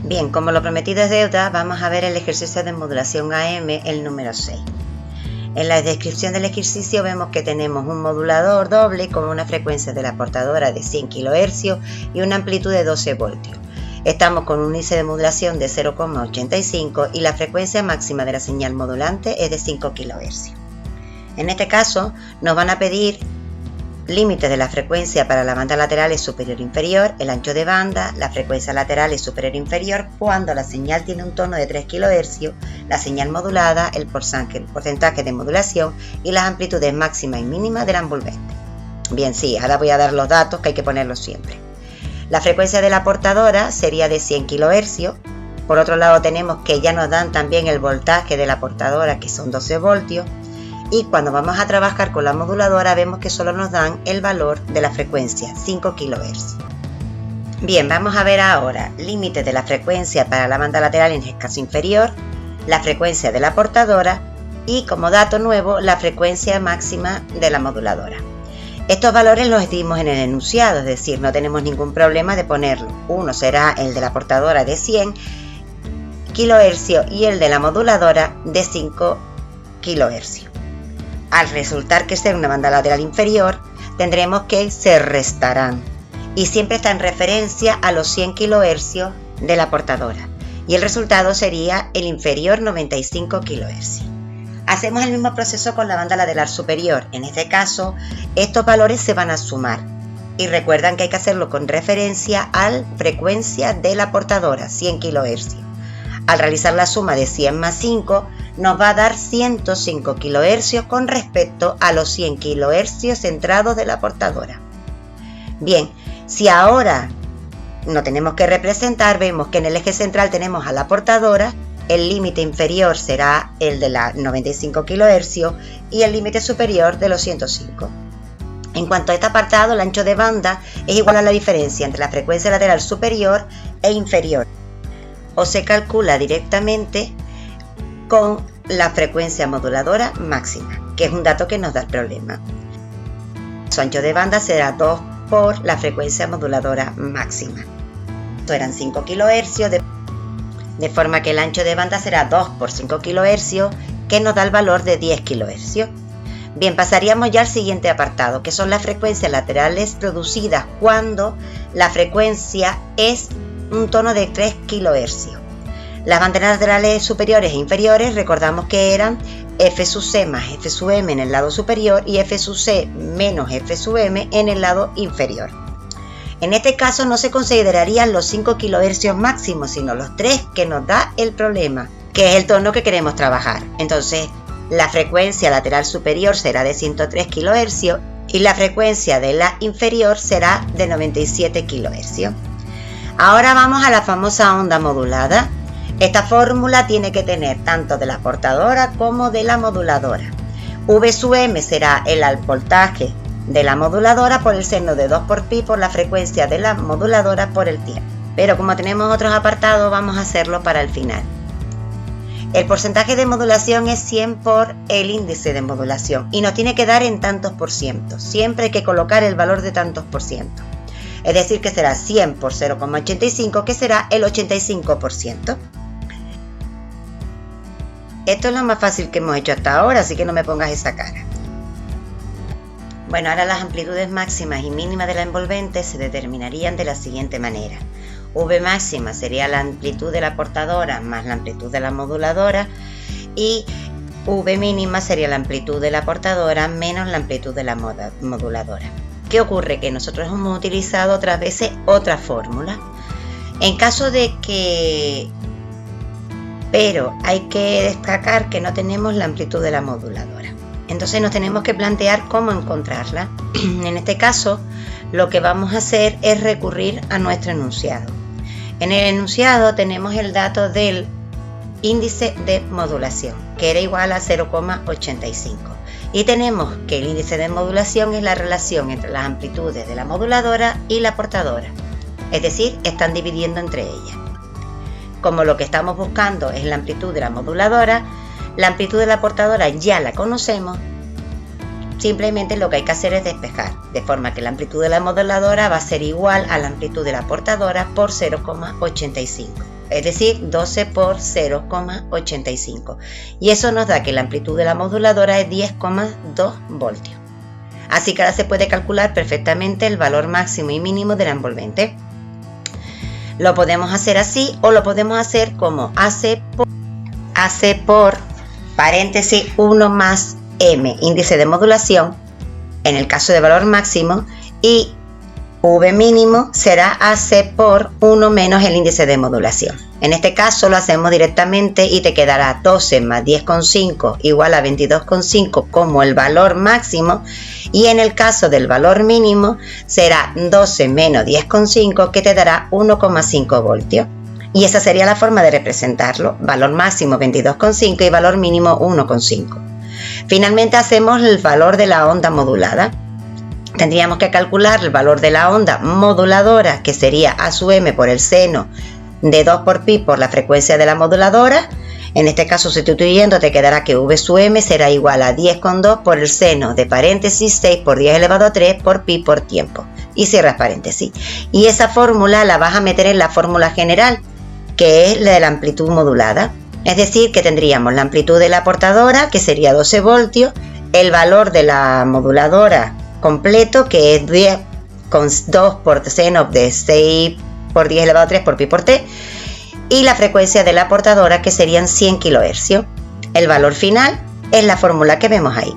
Bien, como lo prometido es deuda, vamos a ver el ejercicio de modulación AM, el número 6. En la descripción del ejercicio vemos que tenemos un modulador doble con una frecuencia de la portadora de 100 kHz y una amplitud de 12 voltios. Estamos con un índice de modulación de 0,85 y la frecuencia máxima de la señal modulante es de 5 kHz. En este caso nos van a pedir límites de la frecuencia para la banda lateral es superior e inferior, el ancho de banda, la frecuencia lateral es superior e inferior cuando la señal tiene un tono de 3 kHz, la señal modulada, el porcentaje de modulación y las amplitudes máxima y mínima del envolvente. Bien, sí, ahora voy a dar los datos que hay que ponerlos siempre. La frecuencia de la portadora sería de 100 kHz. Por otro lado tenemos que ya nos dan también el voltaje de la portadora, que son 12 voltios. Y cuando vamos a trabajar con la moduladora vemos que solo nos dan el valor de la frecuencia, 5 kHz. Bien, vamos a ver ahora límites de la frecuencia para la banda lateral en el caso inferior, la frecuencia de la portadora y como dato nuevo la frecuencia máxima de la moduladora. Estos valores los dimos en el enunciado, es decir, no tenemos ningún problema de ponerlo. Uno será el de la portadora de 100 kHz y el de la moduladora de 5 kHz. Al resultar que sea una banda lateral inferior, tendremos que se restarán y siempre está en referencia a los 100 kHz de la portadora y el resultado sería el inferior 95 kHz. Hacemos el mismo proceso con la banda lateral superior. En este caso, estos valores se van a sumar y recuerdan que hay que hacerlo con referencia a la frecuencia de la portadora, 100 kHz. Al realizar la suma de 100 más 5, nos va a dar 105 kHz con respecto a los 100 kHz centrados de la portadora. Bien, si ahora no tenemos que representar, vemos que en el eje central tenemos a la portadora, el límite inferior será el de la 95 kHz y el límite superior de los 105. En cuanto a este apartado, el ancho de banda es igual a la diferencia entre la frecuencia lateral superior e inferior, o se calcula directamente con la frecuencia moduladora máxima, que es un dato que nos da el problema. Su ancho de banda será 2 por la frecuencia moduladora máxima. Esto eran 5 kHz, de forma que el ancho de banda será 2 por 5 kHz, que nos da el valor de 10 kHz. Bien, pasaríamos ya al siguiente apartado, que son las frecuencias laterales producidas cuando la frecuencia es un tono de 3 kHz. Las bandas laterales superiores e inferiores recordamos que eran F sub C más F sub M en el lado superior y F sub C menos F sub M en el lado inferior. En este caso no se considerarían los 5 kHz máximos, sino los 3 que nos da el problema, que es el tono que queremos trabajar. Entonces, la frecuencia lateral superior será de 103 kHz y la frecuencia de la inferior será de 97 kHz. Ahora vamos a la famosa onda modulada. Esta fórmula tiene que tener tanto de la portadora como de la moduladora. V sub M será el voltaje de la moduladora por el seno de 2 por pi por la frecuencia de la moduladora por el tiempo. Pero como tenemos otros apartados, vamos a hacerlo para el final. El porcentaje de modulación es 100 por el índice de modulación y nos tiene que dar en tantos por ciento. Siempre hay que colocar el valor de tantos por ciento. Es decir, que será 100 por 0,85, que será el 85%. Esto es lo más fácil que hemos hecho hasta ahora, así que no me pongas esa cara. Bueno, ahora las amplitudes máximas y mínimas de la envolvente se determinarían de la siguiente manera. V máxima sería la amplitud de la portadora más la amplitud de la moduladora y V mínima sería la amplitud de la portadora menos la amplitud de la moduladora. ¿Qué ocurre? Que nosotros hemos utilizado otras veces otra fórmula. En caso de que... Pero hay que destacar que no tenemos la amplitud de la moduladora. Entonces nos tenemos que plantear cómo encontrarla. En este caso, lo que vamos a hacer es recurrir a nuestro enunciado. En el enunciado tenemos el dato del índice de modulación, que era igual a 0,85. Y tenemos que el índice de modulación es la relación entre las amplitudes de la moduladora y la portadora. Es decir, están dividiendo entre ellas. Como lo que estamos buscando es la amplitud de la moduladora, la amplitud de la portadora ya la conocemos, simplemente lo que hay que hacer es despejar, de forma que la amplitud de la moduladora va a ser igual a la amplitud de la portadora por 0,85. es decir, 12 por 0,85. Y eso nos da que la amplitud de la moduladora es 10,2 voltios. Así que ahora se puede calcular perfectamente el valor máximo y mínimo de la envolvente. Lo podemos hacer así o lo podemos hacer como AC por paréntesis 1 más M, índice de modulación, en el caso de valor máximo, y V mínimo será AC por 1 menos el índice de modulación. En este caso lo hacemos directamente y te quedará 12 más 10,5 igual a 22,5 como el valor máximo, y en el caso del valor mínimo será 12 menos 10,5 que te dará 1,5 voltios. Y esa sería la forma de representarlo: valor máximo 22,5 y valor mínimo 1,5. Finalmente hacemos el valor de la onda modulada. Tendríamos que calcular el valor de la onda moduladora, que sería A sub m por el seno de 2 por pi por la frecuencia de la moduladora. En este caso, sustituyendo, te quedará que V sub m será igual a 10,2 por el seno de paréntesis 6 por 10 elevado a 3 por pi por tiempo. Y cierras paréntesis. Y esa fórmula la vas a meter en la fórmula general, que es la de la amplitud modulada. Es decir, que tendríamos la amplitud de la portadora, que sería 12 voltios, el valor de la moduladora completo, que es 10,2 por seno de 6 por 10 elevado a 3 por pi por t, y la frecuencia de la portadora, que serían 100 kHz. El valor final es la fórmula que vemos ahí.